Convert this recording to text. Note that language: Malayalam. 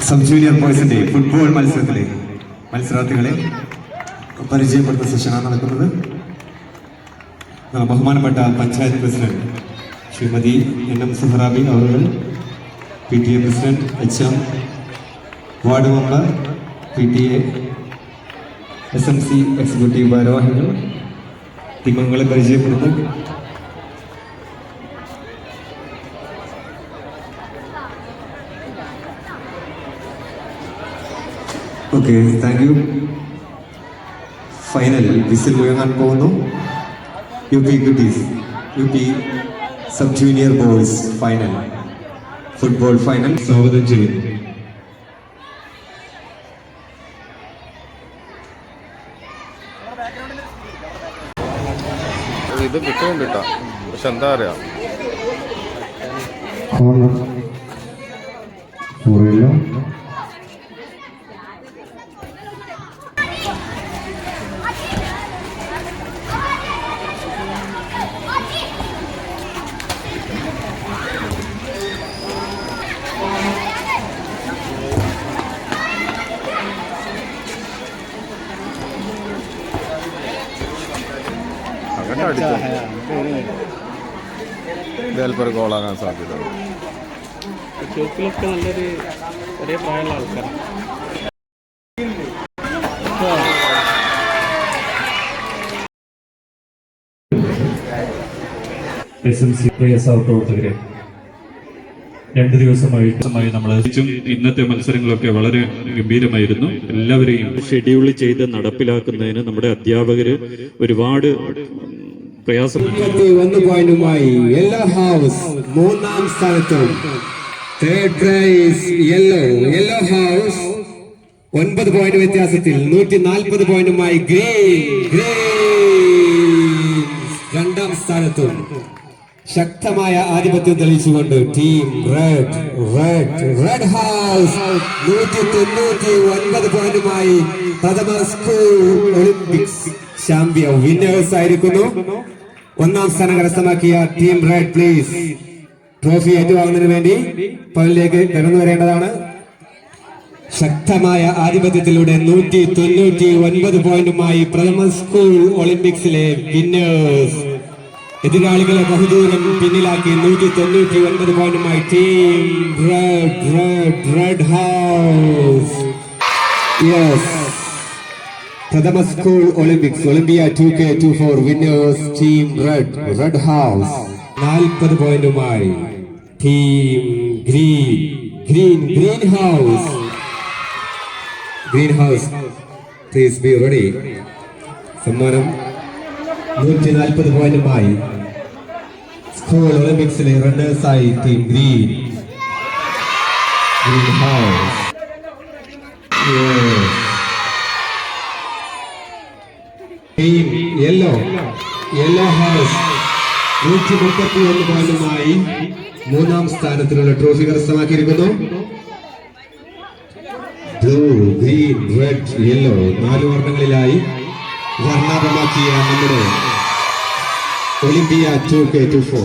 സബ് ജൂനിയർ ബോയ്സിന്റെ ഫുട്ബോൾ മത്സരത്തിലെ മത്സരാർത്ഥികളെ പരിചയപ്പെടുത്തുന്ന സെഷനാണ് നടക്കുന്നത്. ബഹുമാനപ്പെട്ട പഞ്ചായത്ത് പ്രസിഡന്റ് ശ്രീമതി NM സുഹറാബി അവർ, PTA president HM, ward member, PTA, SMC executive ഭാരവാഹികൾ ടീമംഗങ്ങളെ പരിചയപ്പെടുന്നു. Okay, thank you. Final whistle മുഴങ്ങാൻ പോകുന്നു. UP കുട്ടീസ്, UP sub junior boys final, football final സ്വാഗതം ചെയ്യുന്നു. ഇത് കിട്ടുന്നുണ്ട് പക്ഷെ എന്താ പറയാ ചിലപ്പോൾ ഒരു ഗോളാകാൻ സാധ്യത. ഷോപ്പിലൊക്കെ നല്ലൊരു ഒരേ പ്രായമുള്ള ആൾക്കാർ. SMC പ്രിയ സഹപ്രവർത്തകരെ, 2 ദിവസമായി നമ്മൾ ഇന്നത്തെ മത്സരങ്ങളൊക്കെ വളരെ ഗംഭീരമായിരുന്നു. എല്ലാവരെയും ഷെഡ്യൂൾ ചെയ്ത് നടപ്പിലാക്കുന്നതിന് നമ്മുടെ അധ്യാപകര് ഒരുപാട് പ്രയാസം. 1 പോയിന്റുമായി യെല്ലോ ഹൗസ് 3-ാം സ്ഥാനത്തും, third prize yellow house 9 point വ്യത്യാസത്തിൽ 140 പോയിന്റുമായി ഗ്രീൻ 2-ാം സ്ഥാനത്തും. ശക്തമായ ആധിപത്യം തെളിയിച്ചുകൊണ്ട് ടീം റെഡ് ഹൗസ് 199 പോയിന്റുമായി പ്രഥമ സ്കൂൾ ഒളിമ്പിക്സ് ചാമ്പ്യൻ വിന്നേഴ്സ് ആയിരിക്കുന്നു. 1-ാം സ്ഥാനം കരസ്ഥമാക്കിയ ടീം റെഡ് പ്ലീസ് ട്രോഫി ഏറ്റുവാങ്ങുന്നതിന് വേണ്ടി പള്ളിയിലേക്ക് കടന്നു വരേണ്ടതാണ്. ശക്തമായ ആധിപത്യത്തിലൂടെ 199 പോയിന്റുമായി പ്രഥമ സ്കൂൾ ഒളിമ്പിക്സിലെ വിന്നേഴ്സ്. എതിരാളികളെ ബഹുദൂരം പിന്നിലാക്കി 199 പോയിന്റുമായി ടീം റെഡ് ഹൗസ്. യെസ്, പ്രഥമ school Olympics Olympia 2K24 winners team red house. 40 പോയിന്റുമായി team green house. Please be ready. സമ്മാനം 140 പോയിന്റുമായി സ്കൂൾ ഒളിമ്പിക്സിലെ റണ്ണേഴ്സായി team green house. Team yellow house 131 പോയിന്റുമായി 3-ാം സ്ഥാനത്തിനുള്ള ട്രോഫി കരസ്ഥമാക്കിയിരിക്കുന്നു. ബ്ലൂ, ഗ്രീൻ, റെഡ്, യെല്ലോ 4 വർണ്ണങ്ങളിലായി വർണ്ണാഭമാക്കിയ നമ്മുടെ ഒളിമ്പിയ 2K24